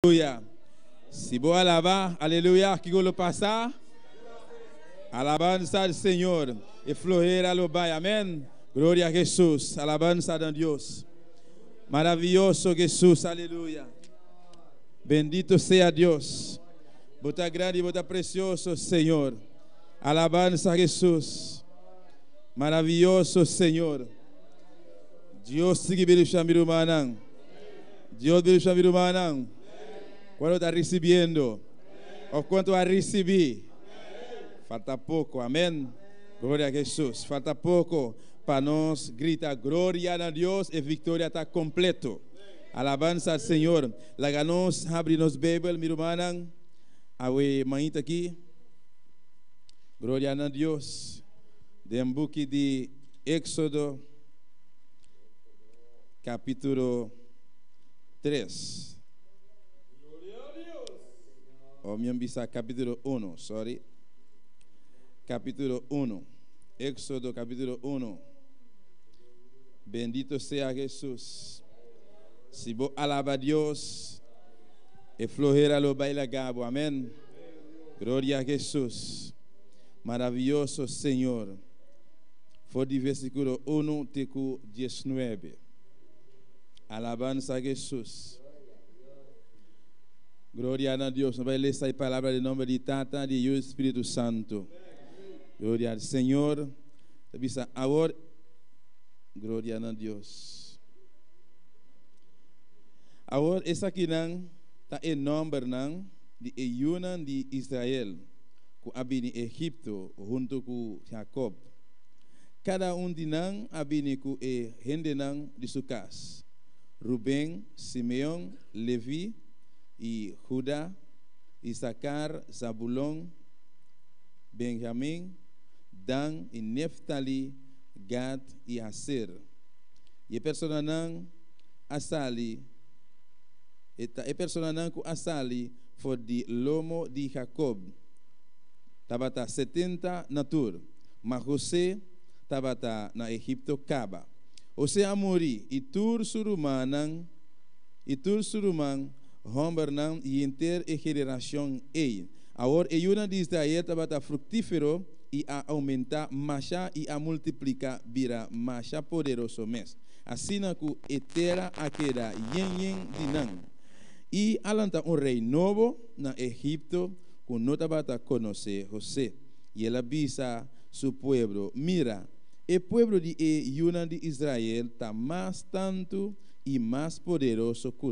Aleluia. Se vou alabar, aleluia, que golo passar. Alabanza do Senhor. E floreira lo bai, amém. Glória a Jesus. Alabanza a Deus. Maravilhoso Jesus, aleluia. Bendito seja Deus. Bota grande e bota precioso, Senhor. Alabanza a Jesus. Maravilhoso Senhor. Deus sigue bem chamiro manang. Deus bem chamiro manang. Quando está recebendo? Ou quanto a receber? Falta pouco, amém? Glória a Jesus. Falta pouco para nós gritar glória a Deus e vitória está completo. Alabança ao Senhor. Laga nós abre nos Bíblia, meu irmão. Awe manita aqui. Glória a Deus. Dem book de Éxodo, capítulo 3. O minha bisa capítulo 1, sorry. Capítulo 1. Éxodo capítulo 1. Bendito seja Jesus. Se vou alabar a Deus, e florera lo baila gabo, amém. Glória a Jesus. Maravilhoso Senhor. Foi de versículo 1 até 19. Alabança a Jesus. Glória a Deus. Nós vamos ler essa palavra em nome de Tata, de Deus Espírito Santo. Glória ao Senhor. Agora, glória a Deus. Agora, essa aqui não está em nome de Eunan de Israel, que habita em Egipto, junto com Jacob. Cada de nós habita com a gente de sua casa. Rubén, Simeão, Levi, e Judá, Issacar, Zabulon, Benjamim, Dan e Neftali, Gad e Aser. E a pessoa não asali, a pessoa não que asali foi de lomo de Jacob. Tabata 70 natur, mas José tabata na Egipto Caba. José amori e tur suruman Hombernam e inter e geração ei. Agora e uma de Israel estava frutífero e a aumentar macha e a multiplicar vira macha poderoso mes. Assim na ku etera aquela yen dinan. E alanta rei novo na Egipto que não estava conhecer José. E ela avisa su pueblo, mira, o pueblo de una de Israel está mais tanto e mais poderoso que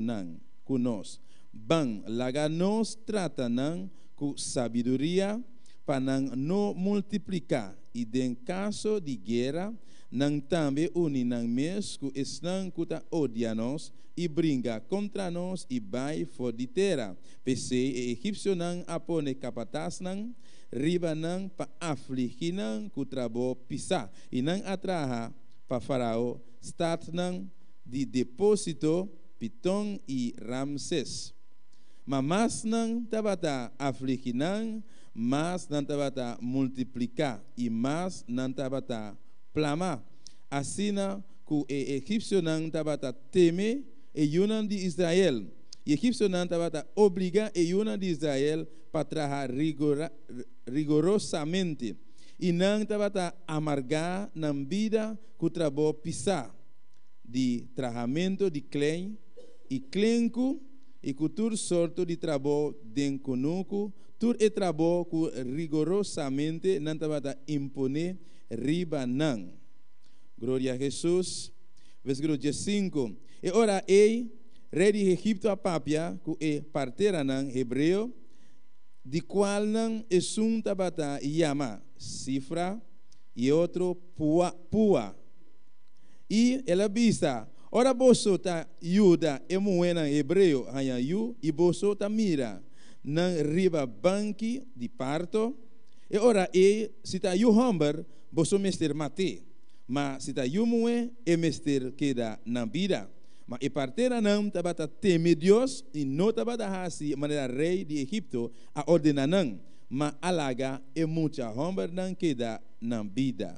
nós. Bang, laga nos tratam com sabedoria para não multiplicar. E em caso de guerra, não também unir mesmo que estão que odiam nós e brinca contra nós e vai fora de terra. Pese e egípcio não apone capataz não, riba não para afligir não que trabo pisar e não atraha para faraó start não de depósito Piton e Ramses. Mas não tabata afligir não, mas não tabata multiplicar e mas não tabata plamar. Assim que o egípcio não tabata teme e una de Israel. E egípcio não tabata obrigar e una de Israel para trabalhar rigorosamente. E não tabata amargar na vida que o trabalho pisar de tratamento de clem e clenco e cultura sorto de trabalho den conuco tur e trabalho que rigorosamente não tabata impone riba não. Glória a Jesus. Versículo 5. E ora rei de Egipto a papia que é parteira não hebreu de qual não é um tabata yama cifra e outro pua. E ela vista ora boso ta yuda emuena hebreu hanya yu e boso ta mira nan riba banki de parto e ora se ta yu homber boso mester mate mas se ta yu mue mester queda na vida mas e partera não tabata teme Deus e não tabata hasi maneira rei de Egipto a ordenar não mas alaga e muita homber não queda na vida.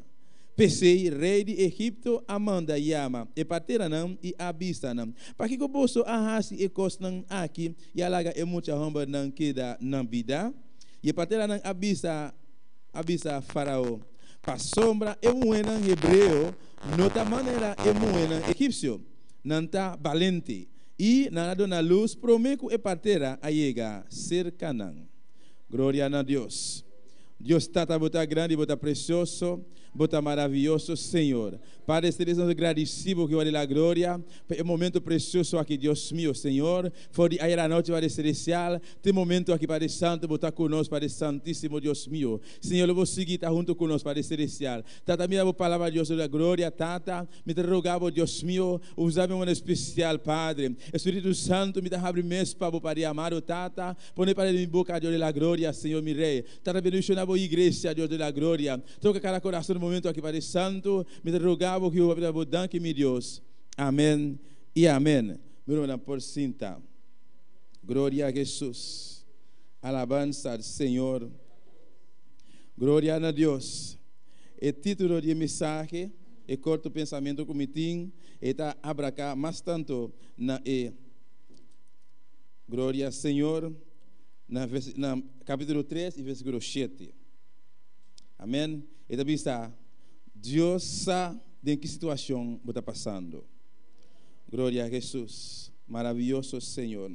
Pesei, rei de Egipto, Amanda Yama, e Pateranam e Abisanam. Para que o bolso arrasi e costam aqui, e alaga e muita romba não queda na vida, e Pateranam Abisa Faraó. Para sombra e muena hebreu, nota maneira e muena egípcio, nanta valente. E na dona luz, prometo e partera a llegar cercanan. Glória a Deus. Deus está bota grande, bota precioso, bota maravilhoso, Senhor. Padre Celestial, agradecido que vale a glória, é um momento precioso aqui, Deus meu, Senhor. For de a noite, Padre Celestial, tem momento aqui, Padre Santo, bota conosco, Padre Santíssimo, Deus meu. Senhor, eu vou seguir, está junto conosco, Padre Celestial. Tata, me dá a palavra, Deus da glória, Tata, me rogava, Deus meu, usar-me um especial, Padre. Espírito Santo, me dá abre mês para o Padre amado, Tata, põe para minha boca, Deus da glória, Senhor, me rei. Tata, bendicionar a igreja, Deus da glória. Toca cada coração no momento aqui, Padre Santo, me rogava que eu vou dar que me Deus. Amém e amém. Meu nome é por cinta. Glória a Jesus. Alabança ao Senhor. Glória a Deus. O título de mensagem é curto pensamento que me tem, está abracar mais tanto na glória ao Senhor, na capítulo 3 e versículo 7. Amém. E também está, Deus sabe em que situação você está passando. Glória a Jesus. Maravilhoso Senhor.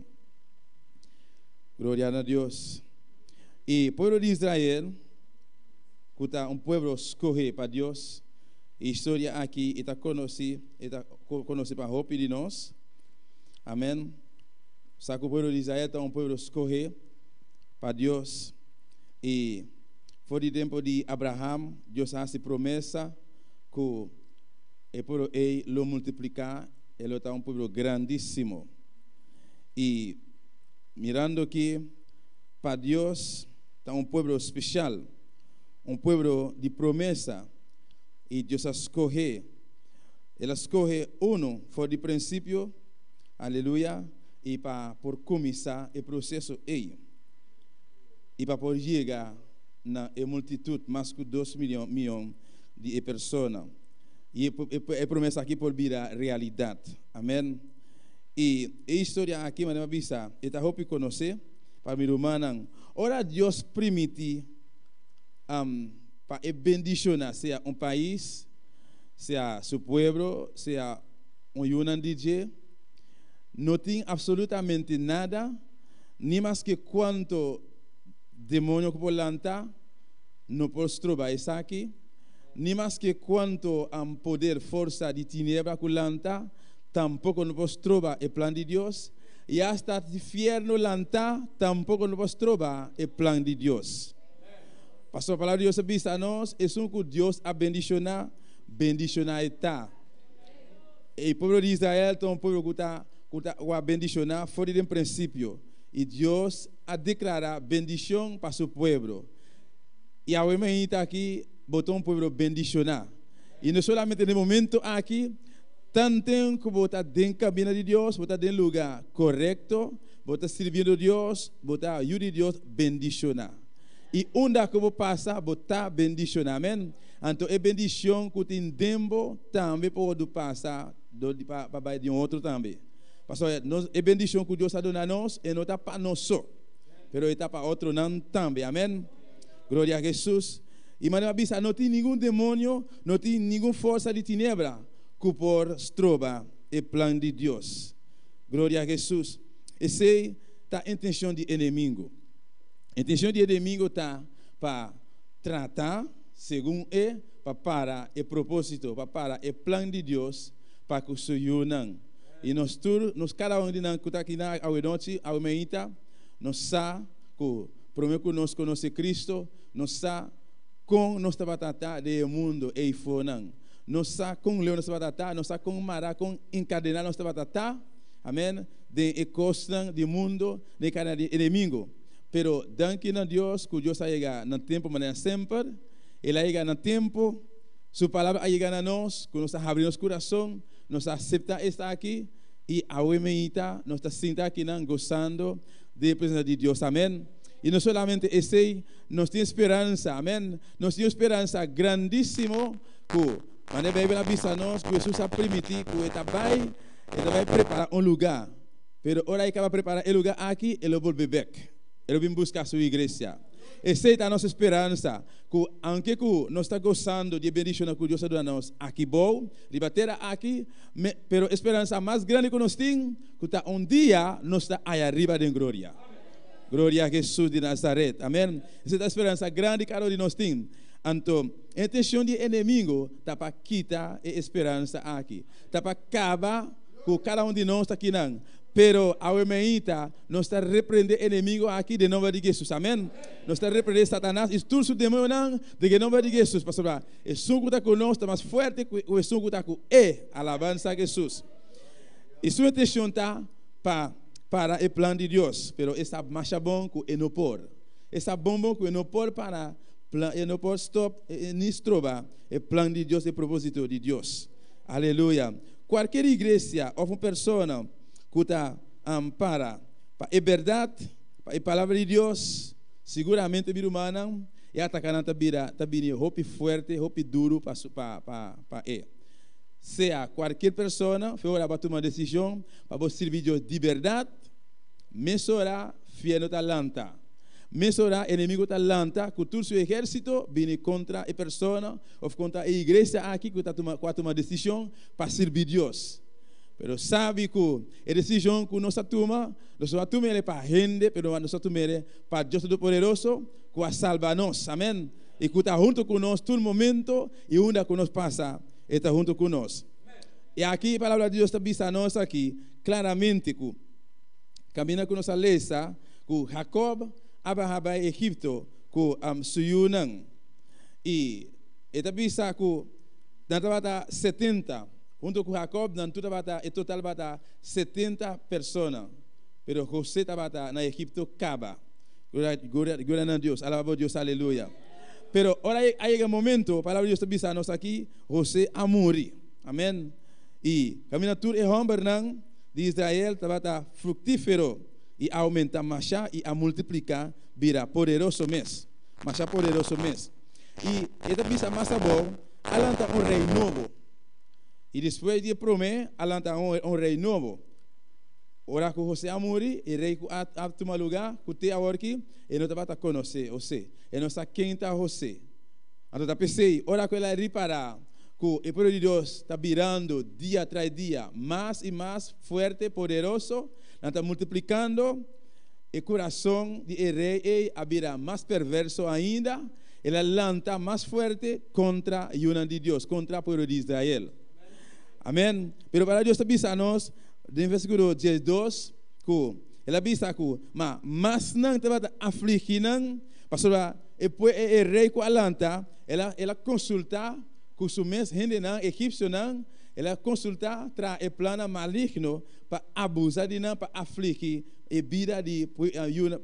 Glória a Deus. E o povo de Israel, que está um povo escolhido para Deus, a história aqui está conhecida para a roupa de nós. Amém. Sabe que o povo de Israel está um povo escolhido para Deus. E foi o tempo de Abraão, Deus faz promessa que ele lo multiplicar, ele está um povo grandíssimo. E mirando que para Deus está um povo especial, um povo de promessa. E Deus escolhe, ele escolhe foi de princípio, aleluia, e para por começar o processo aí. E para por chegar na multitud, mais que 2 milhões de pessoas. E a promessa aqui por vir a realidade. Amém. E a história aqui, mas vista, está roupa conhecer para me rumanan. Ora Deus permite para bendicionar, seja um país, seja seu povo, seja yunan DJ, não tem absolutamente nada, nem mais que quanto demônio que pode lançar, não pode trobar isso aqui, nem mais que quanto poder, força de tinebra que lança, tampouco não pode trobar o plano de Deus, e hasta o inferno lança, tampouco não pode trobar o plano de Deus. Pastor, a palavra de Deus diz a nós, é um que Deus a bendicionar está. E o povo de Israel é um povo que está a bendicionar fora de princípio. E Deus a declarar bendição para seu povo. E a homem está aqui, botou um povo bendicionar. E não solamente no momento aqui, tanto que botar dentro da cabina de Deus, botar dentro do lugar correto, botar servindo Deus, botar ajuda de Deus bendicionar. E onde que vou passar, botar bendicionar. Amém? Então, é bendição que tem tempo também pode passar para de outro também. Pastor, é bendição que Deus está dando a nós e não está para nós só. Mas está para outro não também. Amém? Glória a Jesus. E mas não tem nenhum demônio, não tem nenhuma força de tinebra que por estroba o plano de Deus. Glória a Jesus. Essa é a intenção do inimigo. A intenção do inimigo está para tratar, segundo para o propósito, para o plano de Deus, para que se unam. E nós cada um de nós que está aqui na noite, a meita, nós sabemos que primeiro que nós conhecemos Cristo, nós sabemos com nós tratar do mundo e fora. Nós sabemos com Leão nós tratar, nós sabemos com Mará, com encadenar nós tratar, amém? De costa do mundo, de cada inimigo. Pero danke a Deus, que Deus chega no tempo, mas sempre, Ele chega no tempo, Sua palavra chega a nós, que nós abrimos o coração, nós aceitamos estar aqui, e a nós estamos sentados aqui, gostando da presença de Deus, amém? E não somente esse, nós temos esperança, amém? Nós temos esperança grandíssima que, quando vai na bisa nós, que Jesus a permitir que ele vai preparar um lugar. Pero ora que vai preparar o lugar aqui, ele volve back. Ele vem buscar sua igreja. Essa é a nossa esperança. Que, aunque nós estamos gozando de bendição que Deus dá a nós aqui bom, de bater aqui, pero a esperança mais grande que nós temos, que dia nós está aí arriba de glória. Glória a Jesus de Nazaré. Amém? Essa é a esperança grande que nós temos. Então, a intenção do inimigo está para quitar a esperança aqui. Está para acabar com cada de nós aqui. Não. Pero a humanidade nós está repreendendo o inimigo aqui de nome de Jesus. Amém? Nós está repreendendo Satanás e tudo o demônio de nome de Jesus. Pastor, o som que está conosco está mais forte que o som que está com alabança a Jesus. E sua intenção está para o plano de Deus. Pero essa marcha bom que não pode. Essa bom que não pode para e não pode stop nem trobar o plano de Deus e o propósito de Deus. Aleluia. Qualquer igreja ou uma pessoa que está para a verdade, para a palavra de Deus, seguramente a vida humana e atacar a vida roupa forte, roupa duro para ele. Seja qualquer pessoa, foi hora para tomar decisão para você servir Deus de verdade, mensurar fiel no talento. Mensurar inimigo talanta, que todo seu exército vem contra a pessoa ou contra a igreja aqui que está tomando decisão para servir Deus. Pero sabe que a decisão que nós tomamos, nós vamos tomar para a gente, pero nós vamos tomar para Deus Todo-Poderoso, que vai salvar nós. Amém? E que está junto conosco todo momento e onde que nós passa, está junto conosco. E aqui a palavra de Deus está vista nós aqui, claramente, que caminha com nossa lesa, que Jacob Abraham Egipto ku suyunang e está vista que nanta bata 70 junto com Jacob nantu bata e total bata 70 pessoas pero José estava na Egipto caba glória a Deus alaba a Deus aleluia pero ora aí é o momento a palavra de Deus está vista nós aqui José a morrer amém e caminha tur e hombernang de Israel estava fructífero e aumenta mais e a multiplicar vira poderoso mês mais poderoso mês e esta visa mais bom alanta rei novo e depois de prometer alanta rei novo ora que José a morrer e rei a tomar lugar que te agora aqui e não estava a conhecer você e não sabe quem está José então tá pensei ora que ela reparar que o poder de Deus está virando dia tras dia mais e mais forte poderoso está multiplicando o coração de rei abrirá mais perverso ainda, ele lanta mais forte contra a união de Deus, contra o povo de Israel. Amém? Pero para Deus avisa nós, no versículo 12, que ele avisa que, mas não te vai afligir, pastor, o rei que alanta, ela consulta com os meus gente egípcio, ela consulta tra o plano maligno para abusar de nós, para afligir a vida de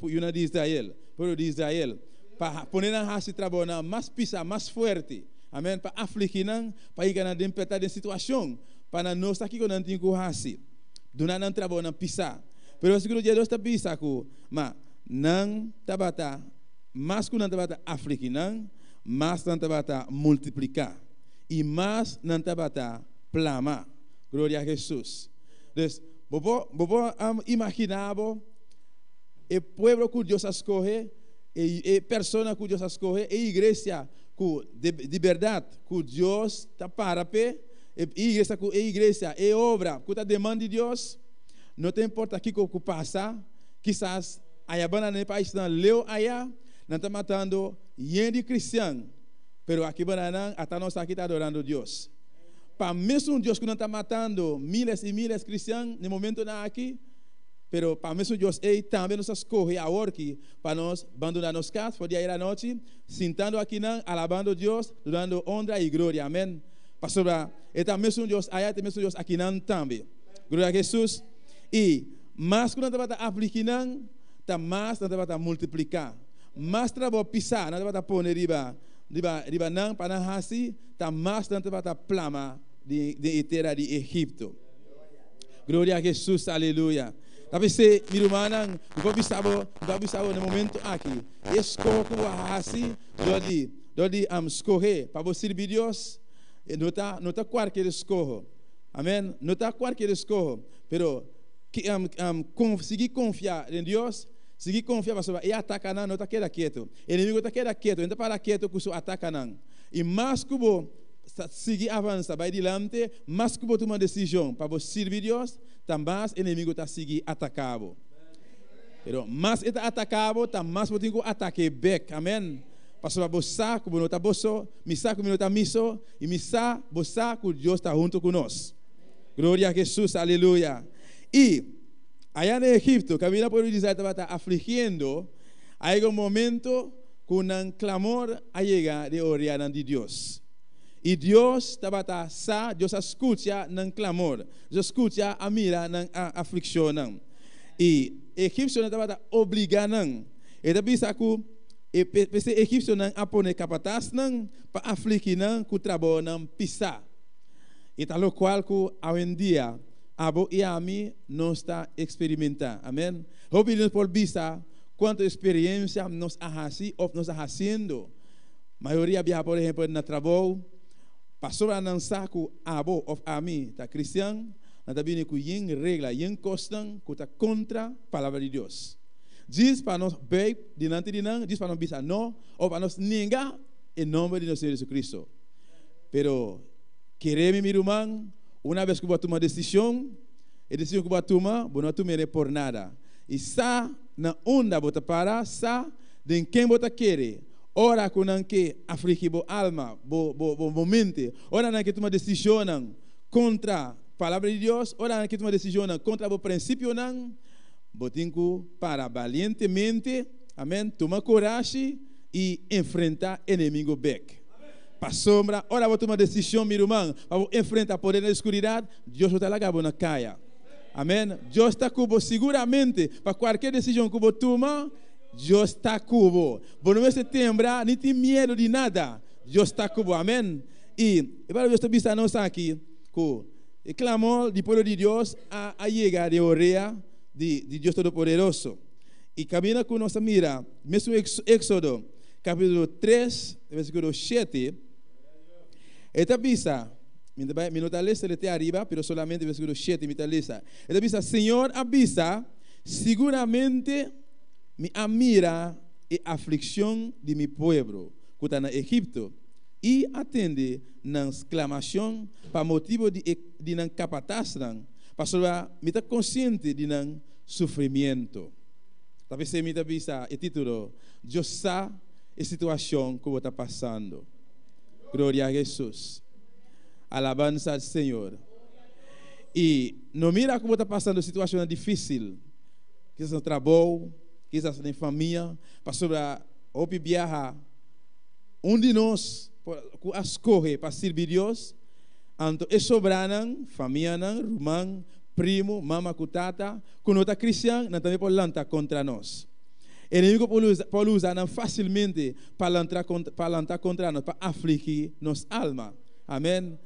união de Israel, povo de Israel, para poner na raça trabalhar mais pisa, mais forte, amém, para afligir nós, para ir ganhar despertar de situação, para nós aqui que não temos que raça, do não trabalhar pisa, pero o segundo dia Deus está pisa que, mas não tabata, mais que não tabata afligir nós, mais não tabata multiplicar e mais não tabata plama, glória a Jesus. Então, vou imaginar o povo que Deus escolhe, a pessoa que Deus escolhe, a igreja de verdade que Deus está para a igreja, a obra que está demanda de Deus, não tem importa o que passa, quizás a banda no país não leu aí, não está matando gente cristão, mas aqui banana até nós aqui está adorando Deus. Para mesmo Deus que não está matando miles e miles de cristãos no momento aqui, pero para mesmo Deus também nos escolhe agora para nós abandonar nos casas, por dia e à noite, sentando aqui alabando Deus, dando honra e glória, amém. Pastor, está mesmo Deus aí, está mesmo Deus aqui também. Glória a Jesus. E mais que não está aplicando, está mais não está multiplicar, mais trabalho pisar, não está pôr riba não para não assim, está mais não está plama de terra de Egipto. Glória a Jesus, aleluia. Tapi se mirumanang vou bisabo no momento aqui. Escolho que assim, dodi escorrer para você servir Deus. Nota qualquer escorro. Amém. Nota qualquer escorro. Pero que conseguir confiar em Deus. Seguir confiar para e atacar não está quieto. O inimigo está quieto, então para quieto que o ataca não. E mais que vou seguir avançar, vai adiante, mais que vou tomar decisão para você servir Deus, também o inimigo está seguir atacado. Pero mais está atacado, também mais vou ter que atacar back. Amém. Para você que não está bosso, misa que não está miso, e misa você que Deus está junto conosco. Glória a Jesus, aleluia. E allá en Egipto, camina por Israel estaba afligiendo, hay un momento con un clamor a llegar de orar de Dios. Y Dios estaba Dios escucha un clamor, Dios escucha a mirar en aflicción. Y Egipto estaba obligando, eta bisa ku ese Egipto a poner capataz para afligir ku trabalho pisar. Y tal lo cual ku hoy en día Abo e a mim não está experimentando. Amém? Obviamente por vista quanta experiência nós fazendo. A maioria viaja, por exemplo, no trabalho. Passou a não saco abo ou a mim está cristiano. Não está vindo com regra, costan, que está contra a palavra de Deus. Diz para nós bem diante de nós, diz para nós bisa não, ou para nós negar em nome de nosso Senhor Jesus Cristo. Pero queremos, meu irmão, uma vez que você toma decisão, a decisão que você toma, você não toma por nada. E sa na onda você para, sa de quem você quer. Ora com não que aflige a alma, a mente. Ora não que toma decisão contra a palavra de Deus. Ora não que toma decisão contra o princípio não. Você tem que para valientemente, amém, tomar coragem e enfrentar o inimigo back. Para sombra, ora vou tomar decisão, meu irmão, para enfrentar poder na escuridão, Deus está lá na caia. Amém? Deus está com você seguramente, para qualquer decisão que você toma, Deus está com você. Você não se tembra, nem tem medo de nada, Deus está com você. Amém? E para Deus está nós aqui, com o clamor do povo de Deus a chegar de orelha de Deus Todo-Poderoso. E caminha com nossa mira, mesmo Éxodo, capítulo 3, versículo 7. Esta visa, mi no tal lista de arriba, pero solamente versículo 7 mi tal lista. Esta visa, Señor avisa, seguramente me admira la aflicción de mi pueblo, que está en Egipto, y atende na exclamación para motivo de nan capataz, para me está consciente de nan sufrimiento. Tal vez me está visa el título, Dios sabe la situación que está pasando. Glória a Jesus. Alabanza al Senhor. E não mira como está passando situação difícil. Quizás no trabalho, quizás na família. Pastor, ou viajar. De nós escolhe para servir Deus. Então, é sobranan, família, irmão, primo, mama, cutata. Quando está cristão, não também pode lançar contra nós. O inimigo pode usar facilmente para lançar contra nós, para afligir nossa alma. Amém?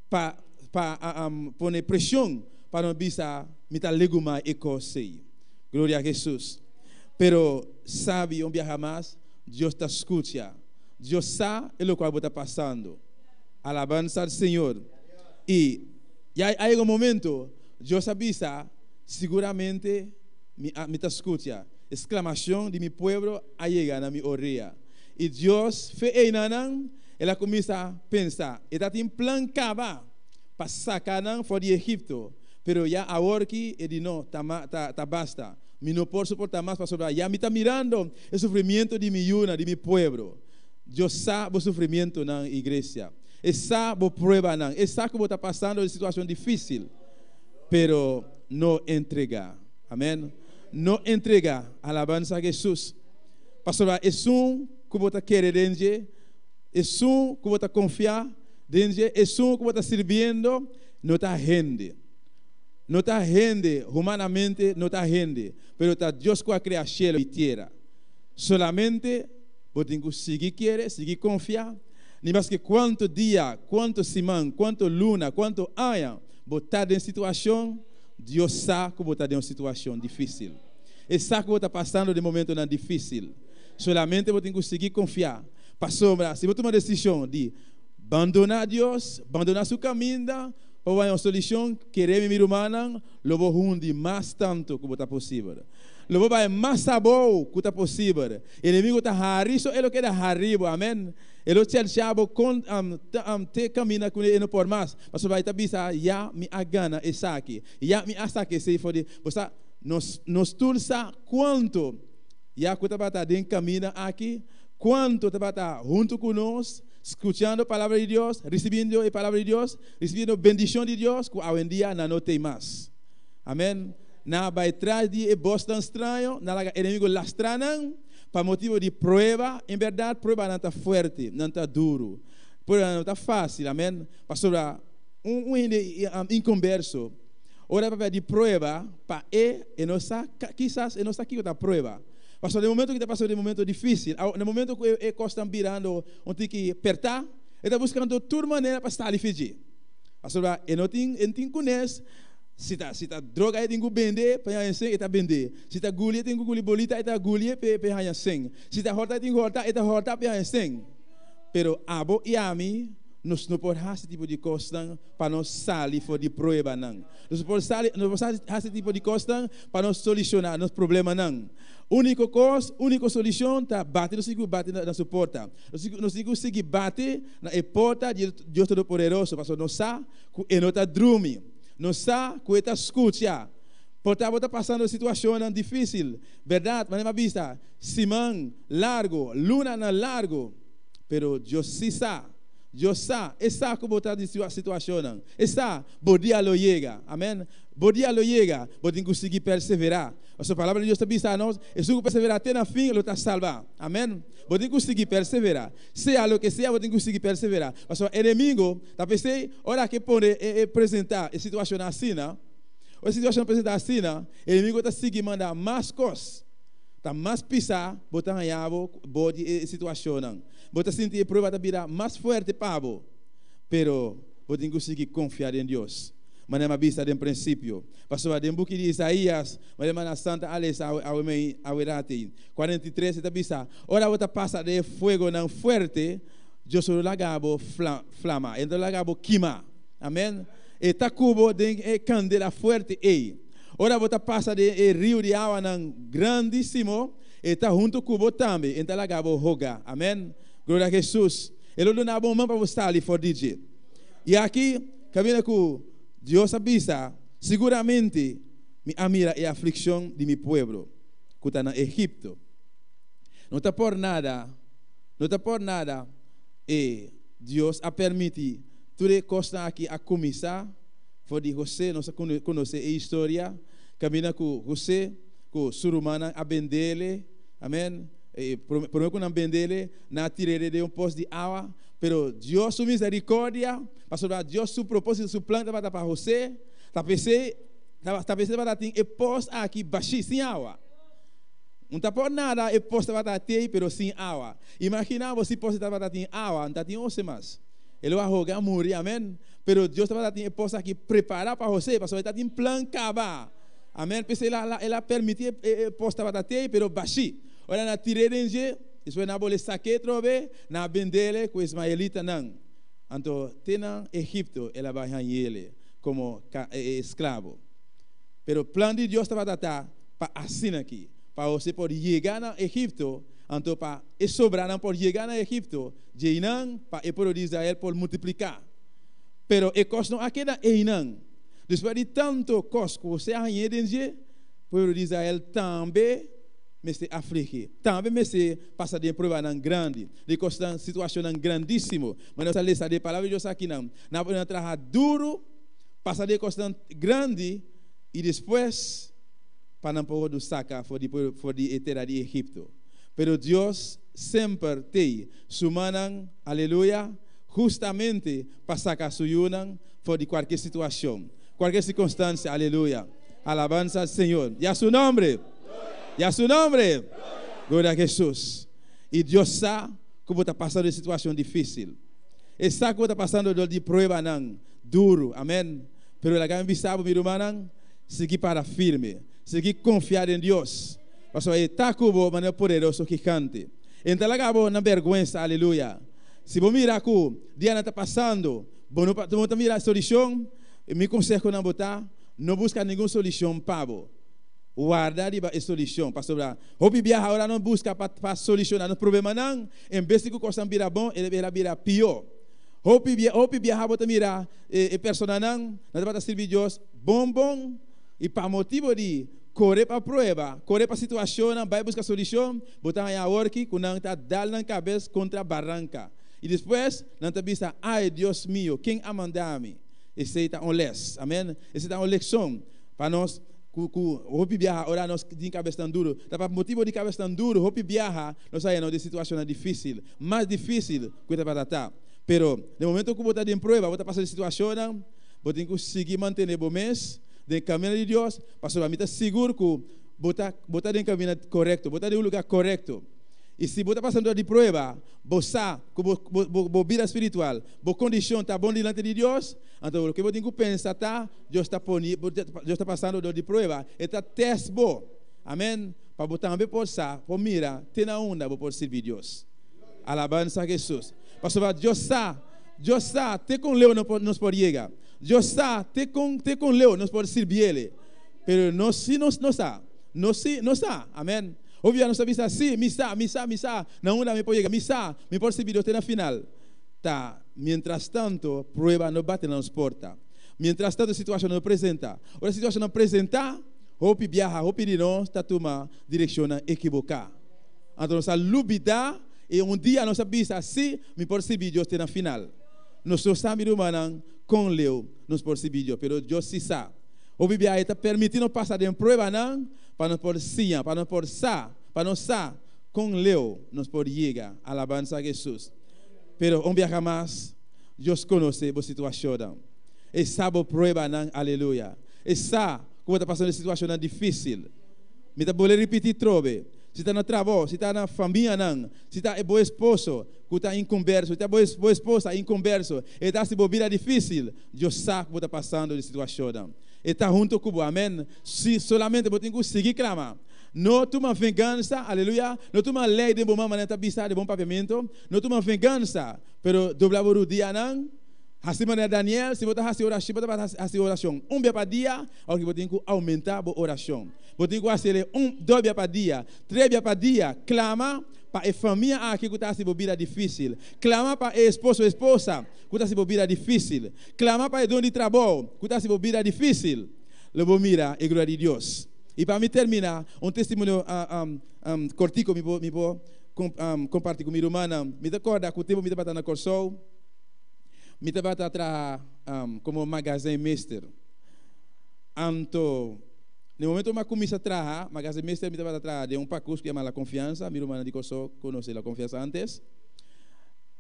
Para pôr pressão para não bisa mita leguma e cosei. Glória a Jesus. Pero sabe um dia mais, Deus está escuta. Deus sabe o que está passando. Alabanza ao Senhor. E há um momento, Deus avisa, seguramente me está escuta. Exclamação de mi pueblo a llegar a mi orilla. E Deus fez nanang, ela começa a pensar, está em plan cava para sacar fora de Egipto, pero já agora que ele não tá basta. Me não posso suportar mais para sobrar. Já me está mirando o sofrimento de mi yuna, de mi pueblo. Deus sabe o sofrimento na igreja. Ele sabe a prueba não. Ele sabe que está passando uma situação difícil, pero não entregar. Amém. Não entrega alabanza a Jesus. Pastor, é que você quer dentro, é que você confia dentro, é que você está servindo, não está rende. Não está rende, humanamente não está rende, pero está Deus que cria cielo e terra. Solamente você tem que seguir confiar. Nem mais que quanto dia, quanto semana, quanto luna, quanto ano, você está em situação, Deus sabe que você está em uma situação difícil. Ele sabe que você está passando de momento difícil. Solamente você tem que conseguir confiar. Passou, se você tomar a decisão de abandonar Deus, abandonar seu caminho, para uma solução, querer me humana, logo rundi mais tanto que está possível. Logo vai mais sabor que está possível. O inimigo está hariso, ele quer haribo, amém. Ele te chama com te camina com ele por mais. Mas vai estar bisa, ya me agana essa aqui, ya me asa que se for de, você nos tulsa quanto ya que está dentro camina aqui, quanto está junto conosco. Escuchando a palavra de Deus, recebendo a palavra de Deus, recebendo a bendição de Deus, que hoje em dia não tem mais. Amém? Na vai atrás de boston estranho, na laga inimigo lastranam, para motivo de prueba, em verdade, prueba não está forte, não está duro, prueba não está fácil, amém? Pastor, inconverso, ora para de prueba, para nossa, quizás nossa aqui está prueba. Pastor, no momento que está passando um momento difícil, no momento que ele está virando, onde que apertar, ele está buscando toda maneira para estar ali fugir. Pastor, ele não tem conhece, se está droga, ele tem que vender, para ele está vender. Se está gulha, ele tem que gulha bolita, ele está gulha, para ele sem. Se está horta, ele tem que horta, ele está horta, para ele sem. Pero abo e a mim, nós não podemos esse tipo de coisa para nós sair fora de problema não. Nós podemos sair esse tipo de coisa para nós solucionar nosso problema não. Única coisa, única solução tá bater, nós temos que bater na sua porta. Nós temos que bater na porta de Deus Todo-Poderoso, porque nós sabemos que ele não está dormindo, nós sabemos que ele está escutando. Portanto, está passando uma situação difícil, verdade? Mas não vista, Simão largo, luna não largo, pero Deus sim sabe. Deus sabe, ele sabe como está a situação. Ele sabe, bom dia lo chega, amém? Bom dia lo chega, você tem que conseguir perseverar. A sua palavra de Deus está vista a nós, e se você perseverar até no fim, ele está salvar, amém? Você tem que conseguir perseverar. Seja o que seja, você tem que conseguir perseverar. O seu inimigo, está pensando, hora que pode apresentar a situação assim, a situação apresentar assim, o inimigo está seguindo mandar mais coisas. Está mais pisar, botar ganhar, boa situação. Botar sentir a prova da vida mais forte para você. Pero, você tem que conseguir confiar em Deus. Mas não é vista de princípio. Pastor, em book de Isaías, mas na Santa Alex, a verdade. 43, está vista. Ora, você passa de fogo não forte, Deus o lagabo flama. Então, lagabo queima. Amém? E está cubo de candela forte aí. Ora, você passa de rio de água grandíssimo, e está junto com você também, então ela acaba rogar. Amém? Glória a Jesus. Ele não dá bom mão para você estar ali for DJ. E aqui, caminha com Deus avisa, seguramente, me amira a aflição de meu povo, que está no Egipto. Não está por nada, e Deus a permite tudo que costa aqui a começar. Foi você, nós conhecemos a história, caminha com você, com o ser humano, a vendê-lo, amém? Primeiro que não vendê-lo, na tirada de poço de água, pero Deus, sua misericórdia, para Deus, seu propósito, seu plano para você, está pensando para ter e poço aqui baixo, sem água. Não está por nada, e poço para ter, pero sem água. Imagina você poço para ter água, não tem 11 mais. Ele vai rogar, morrer, amém? Pero Deus estava tendo possa aqui preparar para você, para você estar em plano acabar. Amém? Porque ela permitir possa estar ter, pero baixi. Olha na tirede, isso é na bola saque trobe, na vendele com ismaelita não. Então, tem na Egipto, ela vai ganhar ele como escravo. Pero o plano de Deus estava para assim aqui, para você poder chegar na Egipto. Então, para sobrar, não por chegar no Egipto, não para o povo de Israel por multiplicar. Pero e costa não aqui não. Depois de tanto costa que você ganha dentro, o povo de Israel também se aflige. Também se passa de prova grande, de costa situação grandíssimo. Mas nós lemos a palavra de Deus aqui não. Na podemos trabalhar duro, passa de costa grande e depois para não poder sacar for de terra de Egipto. Pero Deus sempre tem sumanan, aleluia, justamente para sacar su yunan for de qualquer situação, qualquer circunstância, aleluia. Alabanza al Senhor. E a su nombre. E a su nombre. Glória a Jesus. E Deus sabe que você está passando de situação difícil. Ele sabe que você está passando de prova não duro, amém. Pero la gran visabo, mi hermano, seguir para firme, seguir confiar em Deus. Pastor, está cubo maneira poderoso que cante. Então, lá acabou na vergonha, aleluia. Se você mirar que o dia está passando, você não mira a solução, me conselho não botar, não busca nenhuma solução para você. Guardar a solução, pastor. Hope viaja agora não busca para solucionar o problema não. Em vez de que coisa vira bom, ele vira pior. Hope viaja bota mirar e persona não bota servir Deus bom e para motivo de correr para prova, correr para situação, vai buscar solução, botar aí a work, quando está dando na cabeça contra a barranca. E depois, não está vista, ai Deus meu, quem a mandar-me? Esse é um les, amém? Esse é uma lição para nós. Hope viaja, ora nós de cabeça tão duro. Para motivo de cabeça tão duro, hope viaja, nós saímos de situação difícil, mais difícil que está para estar. Pero no momento que você está em prova, você está passando situação, você tem que seguir manter o mês de caminho de Deus, para mim está seguro que você está em caminho correto, você está em um lugar correto. E se você está passando de prova, você sabe que você vida espiritual, você condição está bom diante de Deus, então o que você tem que pensar está, Deus está passando de prova, está teste bom, amém? Para você também passar, para mirar, ter na onda, para poder servir Deus. Alabança a Jesus. Pastor, Deus sabe, ter com Leo nos pode chegar. Deus sabe, ter com Leo nos pode servir ele. Pero não sabe, amém? Obviamente não sabe assim, missa, não onda me pode chegar, missa, me pode servir Deus até na final. Tá, mientras tanto, prueba não bate nas portas. Mientras tanto, a situação não apresenta. Ou a situação não apresenta, hope viaja, hope de nós, está tomando direção equivocada. Então, nossa lubida, e dia nós sabemos assim, me pode servir Deus até na final. Nós sabemos com Leo, nos pode servir Deus, mas Deus se sabe. Hope viaja está permitindo passar de prova, para não poder sim, para não poder para não com Leo, nos pode chegar. Alabança a Jesus. Pero um viaja mais, Deus conhece a situação. E sabe a prova, aleluia. E sabe como está passando a situação difícil. Me está bolando repetir trove. Se está no trabalho, se está na família, se está bom esposo, que está inconverso, se está boa esposa inconverso, e está se bobira difícil, Deus sabe como está passando a situação. E está junto com você, amém? Se solamente você tem que seguir clamar. Não toma vingança, aleluia. Não toma lei de bom maneira de bom pavimento. Não toma vingança, pero dobrar o dia não. Assim maneira Daniel, se você fazer oração, você vai fazer oração. Dia para dia, você tem que aumentar a oração. Você tem que fazer 2 dias para dia, 3 dias para dia. Clama para a família aqui que está se bobira difícil. Clama para o esposa que está se bobira difícil. Clama para o dono de trabalho que está se bobira difícil. Logo mira e glória de Deus. E para me terminar, testemunho cortico me vou compartilhar com minha irmã. Me recorda que o tempo me estava na Corsol. Me estava atrás como Magazine Master. Então, no momento que eu comecei a trabalhar, Magazine Master me estava atrás de pacote que chama La Confiança. Minha irmã de Corsol conhece La Confiança antes.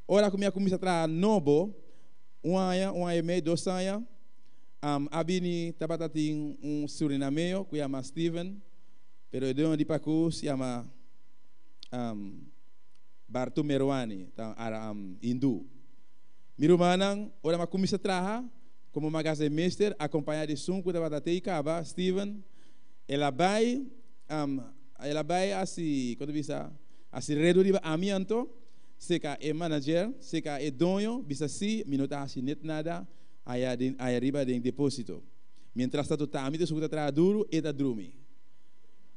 Ora que eu comecei a trabalhar novo, 1 ano e meio, 2 anos. Abini estava tendo surinameo que chama Steven, pero o dono de pacote se chama Bartu Merwani, hindu. Minha irmã, ora que comecei a trabalhar como Magazine Master, acompanhado de Sun, que estava até Steven. Ela vai assim, quando visa, assim reduzir amianto, se que é manager, se que é dono, visa assim, minuta assim net nada, aí arriba de depósito. Mientras tanto, tá a mim isso que está duro, está dormir.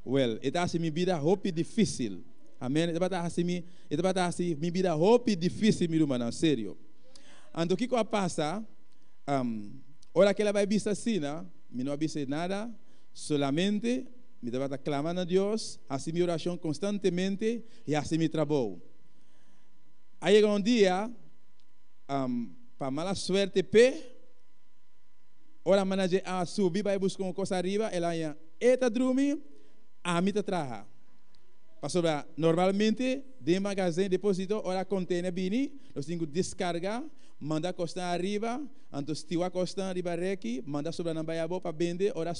Well, está assim minha vida hope difícil. Amém. Está assim minha vida hope difícil, minha irmã, sério. Então o que passa? Ora que ela vai vista assim, não vai nada. Solamente me estava clamando a Deus, assim minha oração constantemente e assim meu trabalho. Aí chega dia, para mala suerte, ora manager a subir, vai buscar uma coisa arriba, ela ia, eta dormir, a mim trabalha. Pastor, normalmente, de magazine, depósito, ora container bini, nós temos que descargar, manda costa arriba, então stiwa costa arriba reki, manda sobre na baia para vender, ora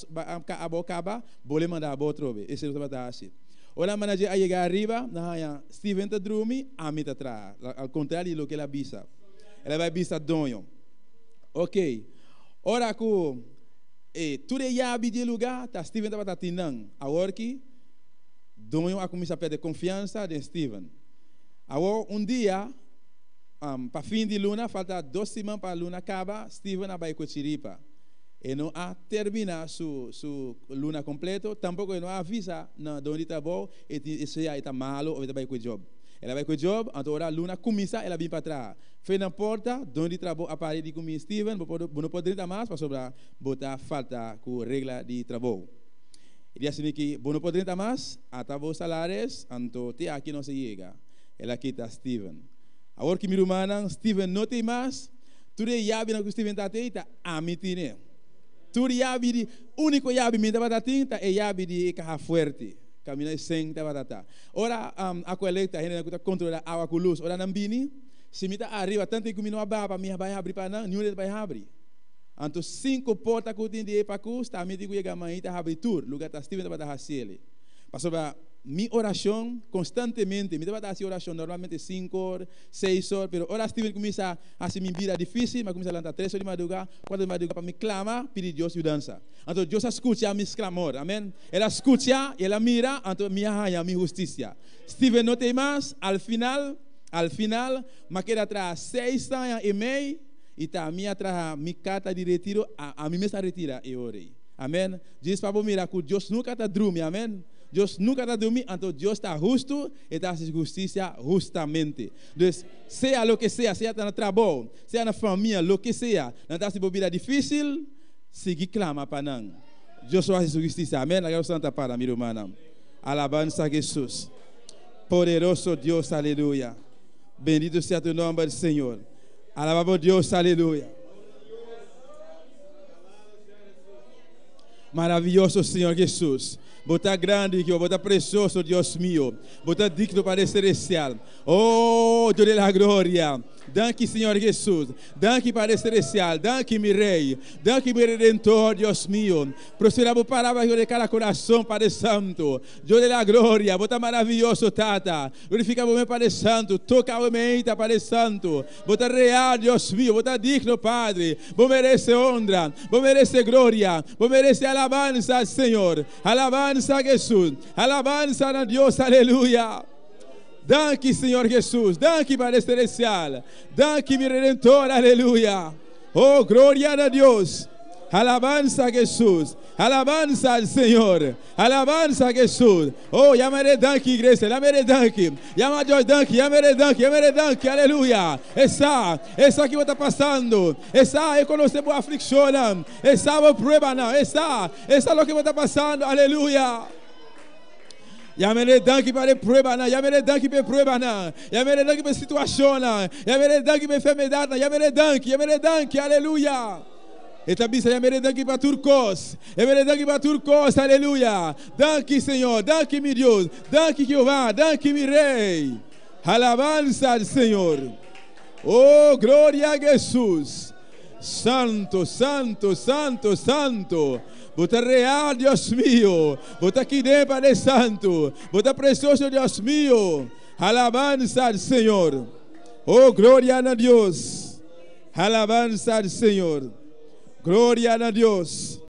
abo acaba, bole manda abo trobe. Esse é o trabalho assim. Ora manager a chegar arriba, na Steven tá dormir, a mim trabalha. Ao contrário do que ela bisa. Ela vai bisa donho. Ok. Ora que E tudo é yabi de lugar, tá Steven tá batinando. Agora que Donho a começar a perder confiança de Steven. Agora dia para fim de luna, falta 2 semanas para a luna acabar, Steven vai com Chiripa. E não a terminar su luna completo, tampouco não avisa na onde está bom, e se está malo ou vai com o job. Ela vai com o job, então a luna começa, ela vem para trás. Foi na porta, onde trabalho a parede com Steven, não pode entrar mais para sobrar botar falta com regra de trabalho. Ele disse que não pode entrar mais, até os salários, então aqui não se chega. Ela quita Steven. Agora que me rumanan, Steven não tem mais, tudo é yabi na que Steven está tendo, a mim tem. Tudo yabi de, único yabi me estava tendo, é yabi de carro forte. Caminhar sem estava tendo. Ora, a coleta, a gente controla a água com luz. Ora, não bini, se me está arriba, tanto que me não ababa, me vai abrir para não, nenhum vai abrir. Então, 5 portas que eu tenho de para custa, a mim digo que a mãe está abrindo tudo, lugar está Steven estava tendo. Passou para minha oração constantemente, me dava assim oração normalmente 5 horas, 6 horas, mas ora Steven começa a ser minha vida difícil, mas começa a levantar 3 horas de madrugada, 4 de madrugada para me clamar, pedir Deus ajudança. Então Deus escuta meus clamores, amém? Ela escuta, ela mira, então minha raia, minha justiça. Steven não tem mais, al final, mas queda atrás 6 anos e meio, e tá minha atrás, minha carta de retiro, a mim mesma retira e orei. Amém? Diz para você mirar que Deus nunca está dormindo, amém? Deus nunca está dormindo, então Deus está justo e está fazendo justiça justamente. Então, seja o que seja no trabalho, seja na família, o que seja, não está sendo vida difícil, siga clama para nós. Deus faz justiça, amém? Agora Santa para minha irmã. Alabança a Jesus. Poderoso Deus, aleluia. Bendito seja o nome do Senhor. Alabamos Deus, aleluia. Maravilhoso Senhor Jesus. Bota grande, bota precioso, Deus mío. Bota digno para ser celestial. Oh, Deus da glória. Danke, Senhor Jesus. Danke para ser celestial. Danke, meu Rei. Danke, meu Redentor, Deus mío. Prosperamos palavras de cada coração, Padre Santo. Deus da glória. Bota maravilhoso, Tata. Glorifica o meu Padre Santo. Toca o meu Padre Santo. Bota real, Deus mío. Bota digno, Padre. Vos merece honra. Vos merece glória. Vos merece alabanza, Senhor. Alabanza a Jesus. Alabanza a Deus. Aleluia. Danke, Senhor Jesus. Danke, Padre Celestial. Danke, meu Redentor. Aleluia. Oh, glória a Deus. Alabanza a Jesus. Alabanza al Senhor. Alabanza a Jesus. Oh, llamaré danke, igreja. Llamaré danke. Llama a Deus danke. Llamaré danke. Llamaré danke. Aleluia. Essa que está passando. Essa é quando você boa aflição. Essa é a prueba. Essa é o que está passando. Aleluia. Yamere danke para prueba na, yamere danke para prueba na, yamere danke para situação na, yamere danke para enfermidade na, yamere danke, aleluia. Esta bisa yamere danke para turcos, yamere danke para turcos, aleluia. Danke, Senhor, danke, meu Deus, danke, Jeová, danke, meu Rei. Alabanza al Senhor. Oh, glória a Jesus. Santo, santo, santo, santo. Bota real, Deus mío. Bota aqui dentro, Padre Santo. Bota precioso, Deus mío. Alabanza al Senhor. Oh, glória a Deus. Alabanza al Senhor. Glória a Deus.